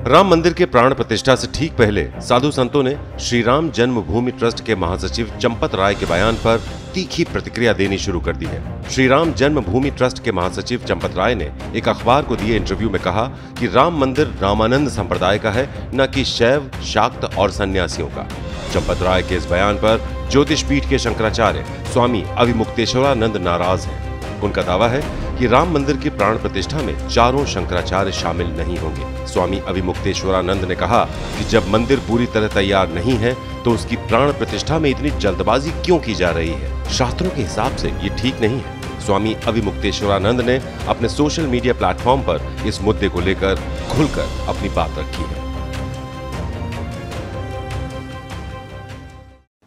राम मंदिर के प्राण प्रतिष्ठा से ठीक पहले साधु संतों ने श्री राम जन्मभूमि ट्रस्ट के महासचिव चंपत राय के बयान पर तीखी प्रतिक्रिया देनी शुरू कर दी है। श्री राम जन्मभूमि ट्रस्ट के महासचिव चंपत राय ने एक अखबार को दिए इंटरव्यू में कहा कि राम मंदिर रामानंद संप्रदाय का है, न कि शैव, शाक्त और सन्यासियों का। चंपत राय के इस बयान पर ज्योतिष पीठ के शंकराचार्य स्वामी अविमुक्तेश्वरानंद नाराज हैं। उनका दावा है कि राम मंदिर की प्राण प्रतिष्ठा में चारों शंकराचार्य शामिल नहीं होंगे। स्वामी अविमुक्तेश्वरानंद ने कहा कि जब मंदिर पूरी तरह तैयार नहीं है तो उसकी प्राण प्रतिष्ठा में इतनी जल्दबाजी क्यों की जा रही है। शास्त्रों के हिसाब से ये ठीक नहीं है। स्वामी अविमुक्तेश्वरानंद ने अपने सोशल मीडिया प्लेटफॉर्म पर इस मुद्दे को लेकर खुलकर अपनी बात रखी है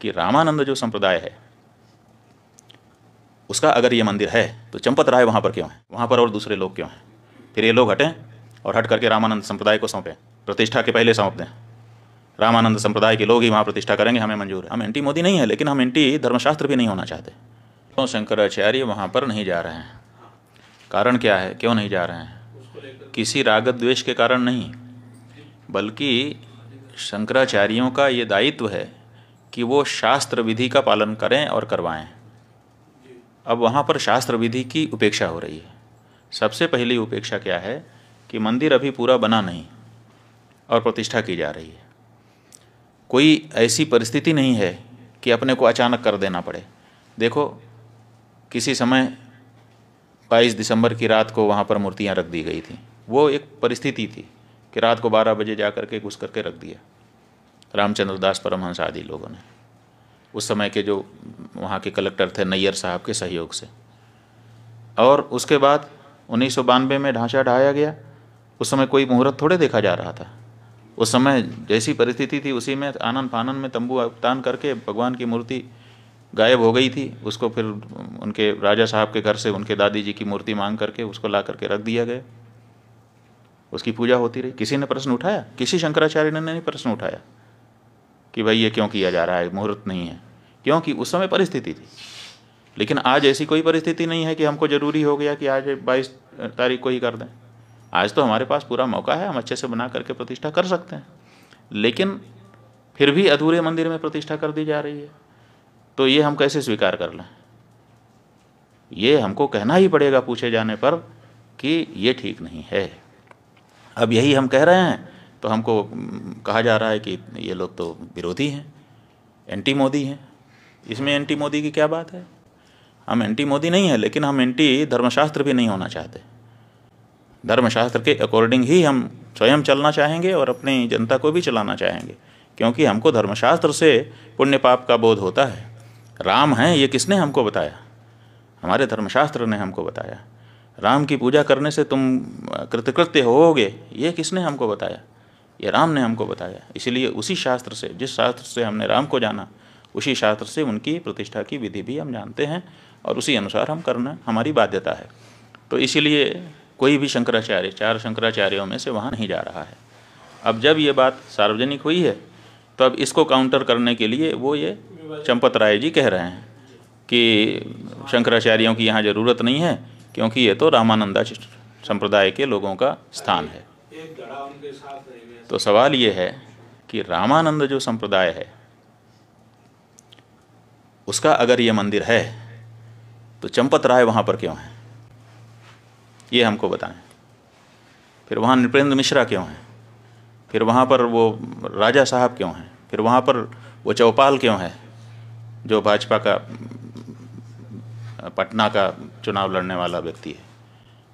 कि रामानंद जो संप्रदाय है उसका अगर ये मंदिर है तो चंपत राय वहाँ पर क्यों है, वहाँ पर और दूसरे लोग क्यों हैं। फिर ये लोग हटें और हट करके रामानंद संप्रदाय को सौंपें, प्रतिष्ठा के पहले सौंप दें। रामानंद संप्रदाय के लोग ही वहाँ प्रतिष्ठा करेंगे, हमें मंजूर है। हम एंटी मोदी नहीं है, लेकिन हम एंटी धर्मशास्त्र भी नहीं होना चाहते। तो शंकराचार्य वहाँ पर नहीं जा रहे हैं। कारण क्या है, क्यों नहीं जा रहे हैं? किसी राग द्वेष के कारण नहीं, बल्कि शंकराचार्यों का ये दायित्व है कि वो शास्त्र विधि का पालन करें और करवाएं। अब वहाँ पर शास्त्र विधि की उपेक्षा हो रही है। सबसे पहली उपेक्षा क्या है कि मंदिर अभी पूरा बना नहीं और प्रतिष्ठा की जा रही है। कोई ऐसी परिस्थिति नहीं है कि अपने को अचानक कर देना पड़े। देखो, किसी समय 22 दिसंबर की रात को वहाँ पर मूर्तियाँ रख दी गई थी। वो एक परिस्थिति थी कि रात को 12 बजे जा करके घुस करके रख दिया रामचंद्र दास परमहंस आदि लोगों ने, उस समय के जो वहाँ के कलेक्टर थे नैयर साहब के सहयोग से। और उसके बाद 1992 में ढांचा ढाया गया। उस समय कोई मुहूर्त थोड़े देखा जा रहा था। उस समय जैसी परिस्थिति थी उसी में आनन फानन में तंबू तान करके भगवान की मूर्ति गायब हो गई थी। उसको फिर उनके राजा साहब के घर से उनके दादी जी की मूर्ति मांग करके उसको ला करके रख दिया गया। उसकी पूजा होती रही। किसी ने प्रश्न उठाया? किसी शंकराचार्य ने नहीं प्रश्न उठाया कि भाई ये क्यों किया जा रहा है, मुहूर्त नहीं है। क्योंकि उस समय परिस्थिति थी। लेकिन आज ऐसी कोई परिस्थिति नहीं है कि हमको ज़रूरी हो गया कि आज 22 तारीख को ही कर दें। आज तो हमारे पास पूरा मौका है, हम अच्छे से बना करके प्रतिष्ठा कर सकते हैं। लेकिन फिर भी अधूरे मंदिर में प्रतिष्ठा कर दी जा रही है, तो ये हम कैसे स्वीकार कर लें? ये हमको कहना ही पड़ेगा पूछे जाने पर कि ये ठीक नहीं है। अब यही हम कह रहे हैं तो हमको कहा जा रहा है कि ये लोग तो विरोधी हैं, एंटी मोदी हैं। इसमें एंटी मोदी की क्या बात है? हम एंटी मोदी नहीं है, लेकिन हम एंटी धर्मशास्त्र भी नहीं होना चाहते। धर्मशास्त्र के अकॉर्डिंग ही हम स्वयं चलना चाहेंगे और अपनी जनता को भी चलाना चाहेंगे, क्योंकि हमको धर्मशास्त्र से पुण्य पाप का बोध होता है। राम हैं ये किसने हमको बताया? हमारे धर्मशास्त्र ने हमको बताया। राम की पूजा करने से तुम कृतकृत्य होोगे, ये किसने हमको बताया? ये राम ने हमको बताया। इसलिए उसी शास्त्र से, जिस शास्त्र से हमने राम को जाना, उसी शास्त्र से उनकी प्रतिष्ठा की विधि भी हम जानते हैं और उसी अनुसार हम करना हमारी बाध्यता है। तो इसीलिए कोई भी शंकराचार्य, 4 शंकराचार्यों में से वहाँ नहीं जा रहा है। अब जब ये बात सार्वजनिक हुई है तो अब इसको काउंटर करने के लिए वो ये चंपत राय जी कह रहे हैं कि शंकराचार्यों की यहाँ ज़रूरत नहीं है, क्योंकि ये तो रामानंदा संप्रदाय के लोगों का स्थान है। तो सवाल ये है कि रामानंद जो संप्रदाय है उसका अगर ये मंदिर है तो चंपत राय वहाँ पर क्यों है, ये हमको बताएं। फिर वहाँ नृपेंद्र मिश्रा क्यों हैं? फिर वहाँ पर वो राजा साहब क्यों हैं? फिर वहाँ पर वो चौपाल क्यों है जो भाजपा का पटना का चुनाव लड़ने वाला व्यक्ति है?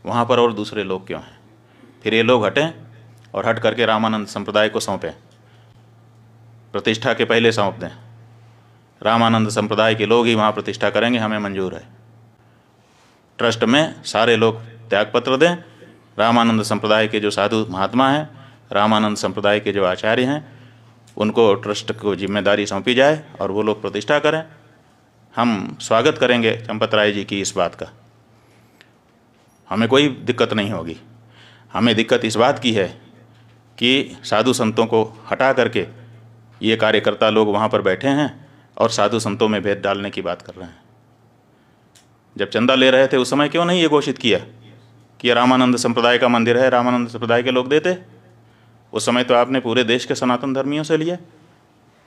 वहाँ पर और दूसरे लोग क्यों हैं? फिर ये लोग हटें और हट करके रामानंद संप्रदाय को सौंपें, प्रतिष्ठा के पहले सौंप दें। रामानंद संप्रदाय के लोग ही वहाँ प्रतिष्ठा करेंगे, हमें मंजूर है। ट्रस्ट में सारे लोग त्यागपत्र दें। रामानंद संप्रदाय के जो साधु महात्मा हैं, रामानंद संप्रदाय के जो आचार्य हैं, उनको ट्रस्ट को जिम्मेदारी सौंपी जाए और वो लोग प्रतिष्ठा करें। हम स्वागत करेंगे चंपत राय जी की इस बात का, हमें कोई दिक्कत नहीं होगी। हमें दिक्कत इस बात की है कि साधु संतों को हटा करके ये कार्यकर्ता लोग वहाँ पर बैठे हैं और साधु संतों में भेद डालने की बात कर रहे हैं। जब चंदा ले रहे थे उस समय क्यों नहीं ये घोषित किया कि रामानंद संप्रदाय का मंदिर है, रामानंद संप्रदाय के लोग देते? उस समय तो आपने पूरे देश के सनातन धर्मियों से लिया,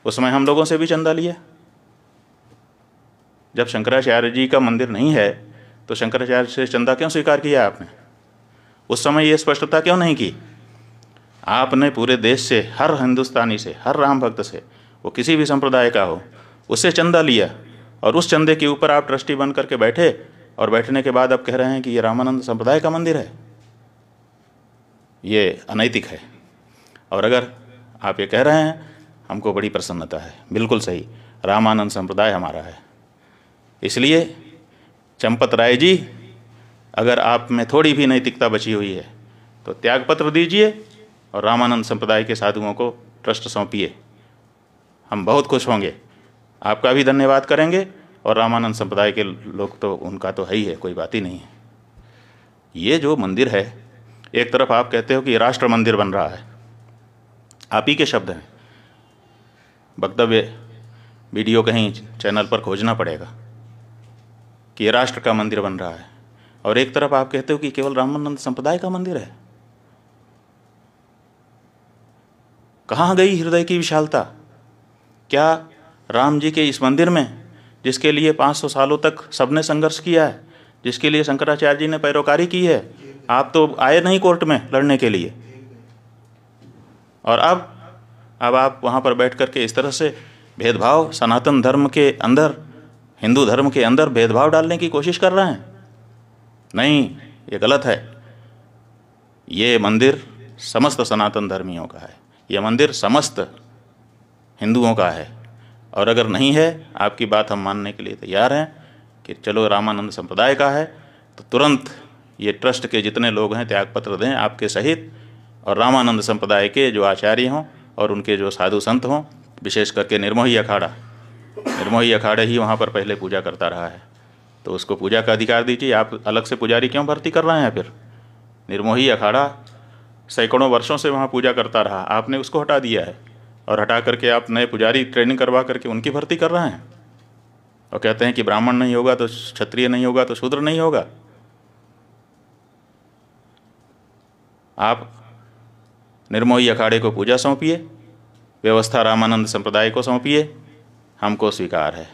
उस समय हम लोगों से भी चंदा लिया। जब शंकराचार्य जी का मंदिर नहीं है तो शंकराचार्य से चंदा क्यों स्वीकार किया आपने? उस समय ये स्पष्टता क्यों नहीं की? आपने पूरे देश से, हर हिंदुस्तानी से, हर राम भक्त से, वो किसी भी संप्रदाय का हो, उससे चंदा लिया और उस चंदे के ऊपर आप ट्रस्टी बन करके बैठे और बैठने के बाद आप कह रहे हैं कि ये रामानंद संप्रदाय का मंदिर है। ये अनैतिक है। और अगर आप ये कह रहे हैं, हमको बड़ी प्रसन्नता है। बिल्कुल सही, रामानंद संप्रदाय हमारा है। इसलिए चंपत राय जी, अगर आप में थोड़ी भी नैतिकता बची हुई है तो त्यागपत्र दीजिए और रामानंद संप्रदाय के साधुओं को ट्रस्ट सौंपिए। हम बहुत खुश होंगे, आपका भी धन्यवाद करेंगे और रामानंद संप्रदाय के लोग तो उनका तो है ही है, कोई बात ही नहीं है। ये जो मंदिर है, एक तरफ आप कहते हो कि राष्ट्र मंदिर बन रहा है, आप ही के शब्द हैं, वक्तव्य वीडियो कहीं चैनल पर खोजना पड़ेगा कि ये राष्ट्र का मंदिर बन रहा है, और एक तरफ आप कहते हो कि केवल रामानंद संप्रदाय का मंदिर है। कहाँ गई हृदय की विशालता? क्या राम जी के इस मंदिर में, जिसके लिए 500 सालों तक सबने संघर्ष किया है, जिसके लिए शंकराचार्य जी ने पैरोकारी की है, आप तो आए नहीं कोर्ट में लड़ने के लिए, और अब आप वहाँ पर बैठ कर के इस तरह से भेदभाव, सनातन धर्म के अंदर, हिंदू धर्म के अंदर भेदभाव डालने की कोशिश कर रहे हैं। नहीं, ये गलत है। ये मंदिर समस्त सनातन धर्मियों का है, ये मंदिर समस्त हिंदुओं का है। और अगर नहीं है, आपकी बात हम मानने के लिए तैयार हैं कि चलो रामानंद संप्रदाय का है, तो तुरंत ये ट्रस्ट के जितने लोग हैं त्यागपत्र दें आपके सहित, और रामानंद संप्रदाय के जो आचार्य हों और उनके जो साधु संत हों, विशेष करके निर्मोही अखाड़ा ही वहाँ पर पहले पूजा करता रहा है, तो उसको पूजा का अधिकार दीजिए। आप अलग से पुजारी क्यों भर्ती कर रहे हैं? फिर निर्मोही अखाड़ा सैकड़ों वर्षों से वहाँ पूजा करता रहा, आपने उसको हटा दिया है, और हटा करके आप नए पुजारी ट्रेनिंग करवा करके उनकी भर्ती कर रहे हैं, और कहते हैं कि ब्राह्मण नहीं होगा तो क्षत्रिय नहीं होगा तो शूद्र नहीं होगा। आप निर्मोही अखाड़े को पूजा सौंपिए, व्यवस्था रामानंद संप्रदाय को सौंपिए, हमको स्वीकार है।